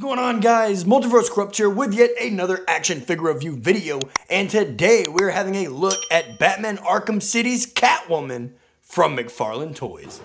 going on, guys? Multiverse Corrupt here with yet another action figure review video, and today we're having a look at Batman Arkham City's Catwoman from McFarlane Toys.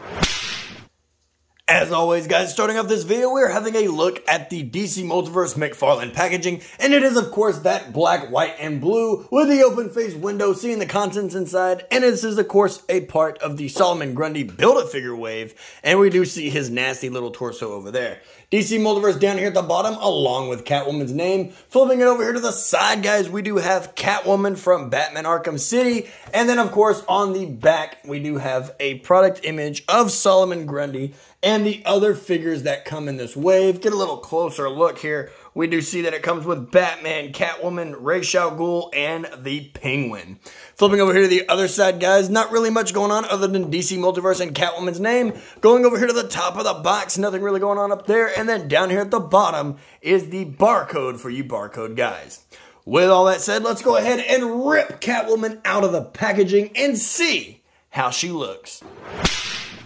As always, guys, starting off this video, we're having a look at the DC Multiverse McFarlane packaging, and it is, of course, that black, white, and blue with the open-faced window, seeing the contents inside, and this is, of course, a part of the Solomon Grundy Build-A-Figure wave, and we do see his nasty little torso over there. DC Multiverse down here at the bottom, along with Catwoman's name. Flipping it over here to the side, guys, we do have Catwoman from Batman Arkham City, and then, of course, on the back, we do have a product image of Solomon Grundy and the other figures that come in this wave. Get a little closer look here. We do see that it comes with Batman, Catwoman, Ra's al Ghul, and the Penguin. Flipping over here to the other side, guys, not really much going on other than DC Multiverse and Catwoman's name. Going over here to the top of the box, nothing really going on up there. And then down here at the bottom is the barcode for you barcode guys. With all that said, let's go ahead and rip Catwoman out of the packaging and see how she looks.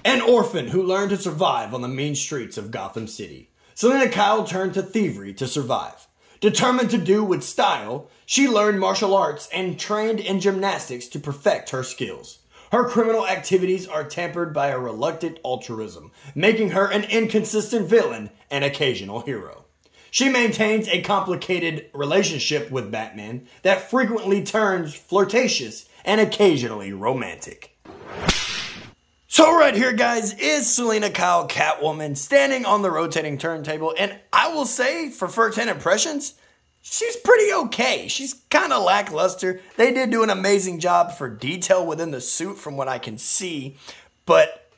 An orphan who learned to survive on the mean streets of Gotham City, Selina Kyle turned to thievery to survive. Determined to do with style, she learned martial arts and trained in gymnastics to perfect her skills. Her criminal activities are tempered by a reluctant altruism, making her an inconsistent villain and occasional hero. She maintains a complicated relationship with Batman that frequently turns flirtatious and occasionally romantic. So right here, guys, is Selina Kyle Catwoman standing on the rotating turntable, and I will say, for first-hand impressions, she's pretty okay. She's kind of lackluster. They did do an amazing job for detail within the suit from what I can see, but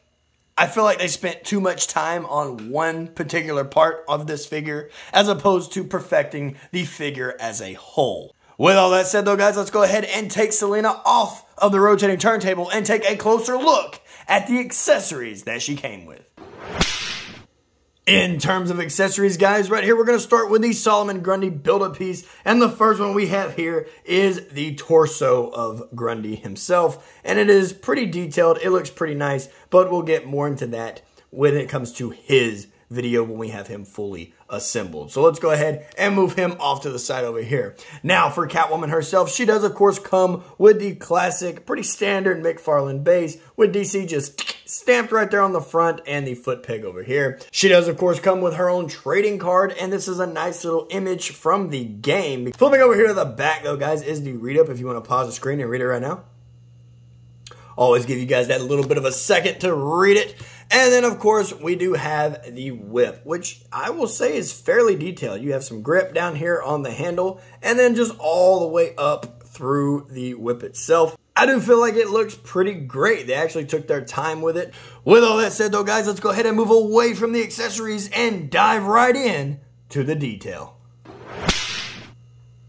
I feel like they spent too much time on one particular part of this figure as opposed to perfecting the figure as a whole. With all that said, though, guys, let's go ahead and take Selina off of the rotating turntable and take a closer look at the accessories that she came with. In terms of accessories, guys, right here we're going to start with the Solomon Grundy Build-A piece, and the first one we have here is the torso of Grundy himself, and it is pretty detailed. It looks pretty nice, but we'll get more into that when it comes to his video when we have him fully assembled. So let's go ahead and move him off to the side over here. Now for Catwoman herself, she does of course come with the classic, pretty standard McFarlane base with DC just stamped right there on the front and the foot peg over here. She does of course come with her own trading card, and this is a nice little image from the game. Flipping over here to the back though, guys, is the read up if you want to pause the screen and read it right now. Always give you guys that little bit of a second to read it. And then, of course, we do have the whip, which I will say is fairly detailed. You have some grip down here on the handle, and then just all the way up through the whip itself. I do feel like it looks pretty great. They actually took their time with it. With all that said, though, guys, let's go ahead and move away from the accessories and dive right in to the detail.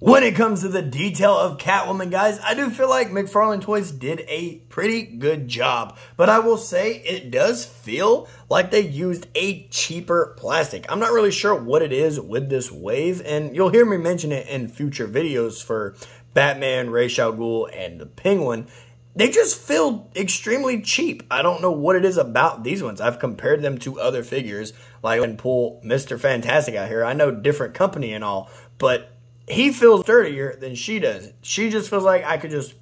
When it comes to the detail of Catwoman, guys, I do feel like McFarlane Toys did a pretty good job. But I will say it does feel like they used a cheaper plastic. I'm not really sure what it is with this wave, and you'll hear me mention it in future videos for Batman, Ra's al Ghul, and the Penguin. They just feel extremely cheap. I don't know what it is about these ones. I've compared them to other figures, like when pull Mr. Fantastic out here. I know different company and all, but he feels sturdier than she does. She just feels like I could just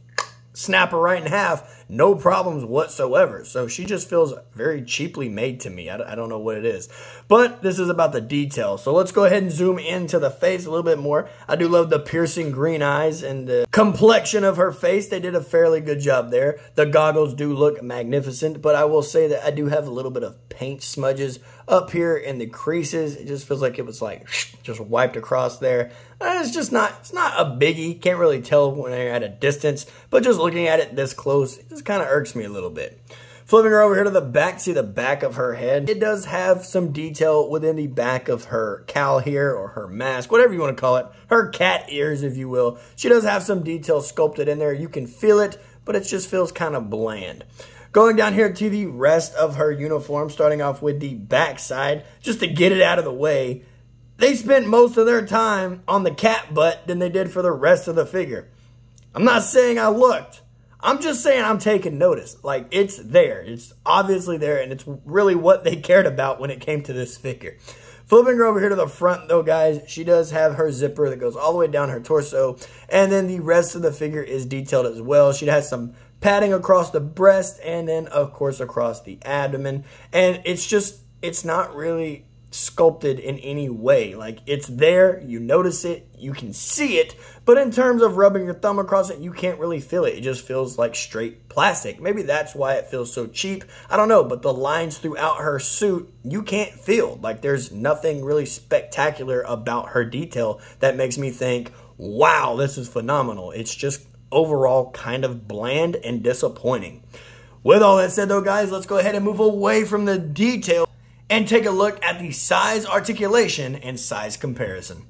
snap her right in half, no problems whatsoever. So she just feels very cheaply made to me. I don't know what it is. But this is about the detail. So let's go ahead and zoom into the face a little bit more. I do love the piercing green eyes and the complexion of her face. They did a fairly good job there. The goggles do look magnificent, but I will say that I do have a little bit of paint smudges up here in the creases. It just feels like it was like just wiped across there. It's just not, it's not a biggie. Can't really tell when you're at a distance, but just looking at it this close, it just kind of irks me a little bit. Flipping her over here to the back, see the back of her head. It does have some detail within the back of her cowl here, or her mask, whatever you want to call it. Her cat ears, if you will. She does have some detail sculpted in there. You can feel it, but it just feels kind of bland. Going down here to the rest of her uniform, starting off with the back side, just to get it out of the way. They spent most of their time on the cat butt than they did for the rest of the figure. I'm not saying I looked. I'm just saying I'm taking notice. Like, it's there. It's obviously there, and it's really what they cared about when it came to this figure. Flipping her over here to the front though, guys, she does have her zipper that goes all the way down her torso. And then the rest of the figure is detailed as well. She has some padding across the breast and then, of course, across the abdomen. And it's not really sculpted in any way. Like, it's there, you notice it, you can see it, but in terms of rubbing your thumb across it, you can't really feel it. It just feels like straight plastic. Maybe that's why it feels so cheap. I don't know, but the lines throughout her suit, you can't feel. Like, there's nothing really spectacular about her detail that makes me think, wow, this is phenomenal. It's just overall kind of bland and disappointing. With all that said though, guys, let's go ahead and move away from the detail and take a look at the size articulation and size comparison.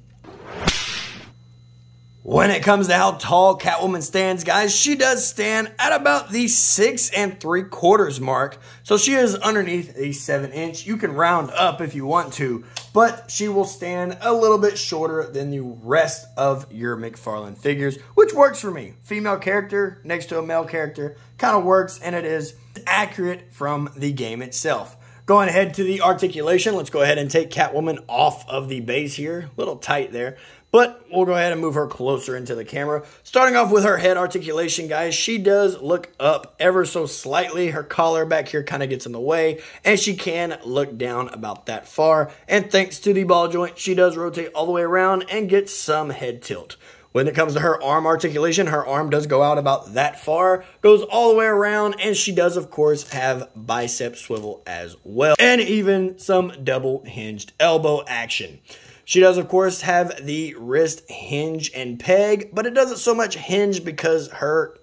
When it comes to how tall Catwoman stands, guys, she does stand at about the 6 3/4 mark. So she is underneath the 7-inch. You can round up if you want to, but she will stand a little bit shorter than the rest of your McFarlane figures, which works for me. Female character next to a male character kind of works, and it is accurate from the game itself. Going ahead to the articulation, let's go ahead and take Catwoman off of the base here. A little tight there, but we'll go ahead and move her closer into the camera. Starting off with her head articulation, guys, she does look up ever so slightly. Her collar back here kind of gets in the way, and she can look down about that far. And thanks to the ball joint, she does rotate all the way around and get some head tilt. When it comes to her arm articulation, her arm does go out about that far, goes all the way around, and she does, of course, have bicep swivel as well, and even some double hinged elbow action. She does, of course, have the wrist hinge and peg, but it doesn't so much hinge because her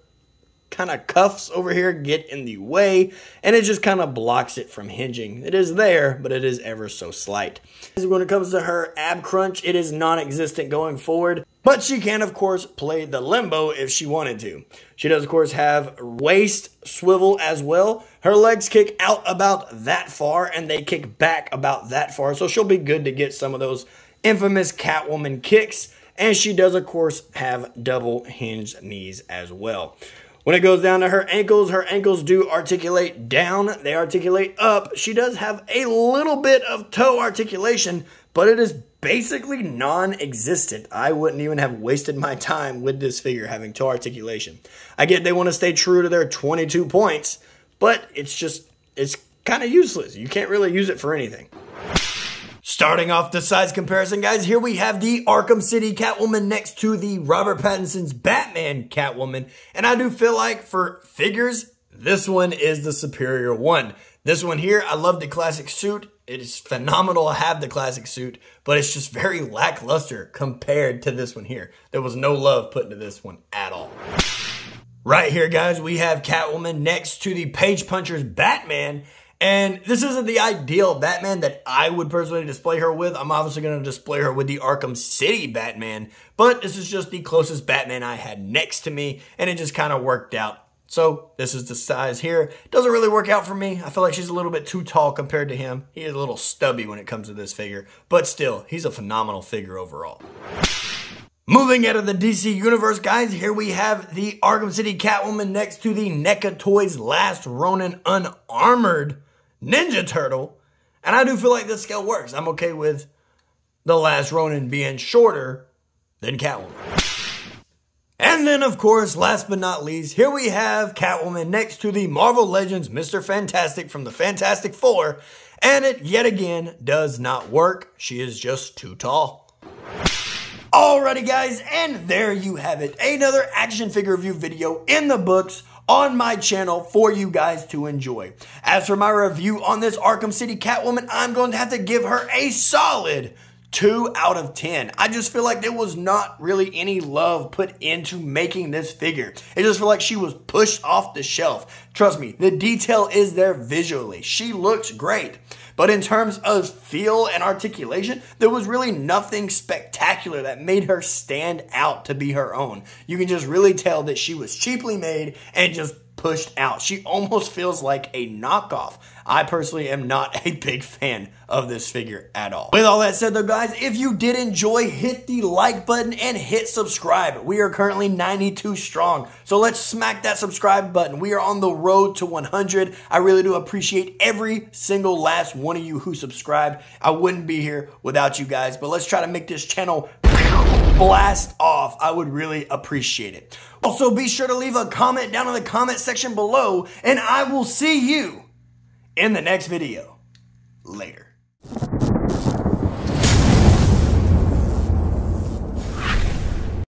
kind of cuffs over here get in the way, and it just kind of blocks it from hinging. It is there, but it is ever so slight. When it comes to her ab crunch, it is non-existent going forward, but she can, of course, play the limbo if she wanted to. She does, of course, have waist swivel as well. Her legs kick out about that far, and they kick back about that far, so she'll be good to get some of those infamous Catwoman kicks, and she does, of course, have double hinged knees as well. When it goes down to her ankles do articulate down. They articulate up. She does have a little bit of toe articulation, but it is basically non-existent. I wouldn't even have wasted my time with this figure having toe articulation. I get they want to stay true to their 22 points, but it's kind of useless. You can't really use it for anything. Starting off the size comparison, guys, here we have the Arkham City Catwoman next to the Robert Pattinson's Batman Catwoman. And I do feel like for figures, this one is the superior one. This one here, I love the classic suit. It is phenomenal to have the classic suit, but it's just very lackluster compared to this one here. There was no love put into this one at all. Right here, guys, we have Catwoman next to the Page Puncher's Batman. And this isn't the ideal Batman that I would personally display her with. I'm obviously going to display her with the Arkham City Batman, but this is just the closest Batman I had next to me, and it just kind of worked out. So this is the size here. Doesn't really work out for me. I feel like she's a little bit too tall compared to him. He is a little stubby when it comes to this figure, but still, he's a phenomenal figure overall. Moving out of the DC Universe, guys, here we have the Arkham City Catwoman next to the NECA Toys Last Ronin Unarmored Ninja Turtle. And I do feel like this scale works. I'm okay with the Last Ronin being shorter than Catwoman. And then, of course, last but not least, here we have Catwoman next to the Marvel Legends Mr. Fantastic from the Fantastic Four. And it, yet again, does not work. She is just too tall. Alrighty, guys, and there you have it. Another action figure review video in the books on my channel for you guys to enjoy. As for my review on this Arkham City Catwoman, I'm going to have to give her a solid 2 out of 10. I just feel like there was not really any love put into making this figure. I just feel like she was pushed off the shelf. Trust me, the detail is there visually. She looks great. But in terms of feel and articulation, there was really nothing spectacular that made her stand out to be her own. You can just really tell that she was cheaply made and just pushed out. She almost feels like a knockoff. I personally am not a big fan of this figure at all. With all that said though, guys, if you did enjoy, hit the like button and hit subscribe. We are currently 92 strong, so let's smack that subscribe button. We are on the road to 100. I really do appreciate every single last one of you who subscribed. I wouldn't be here without you guys, but let's try to make this channel blast off. I would really appreciate it. Also, be sure to leave a comment down in the comment section below, and I will see you in the next video. Later.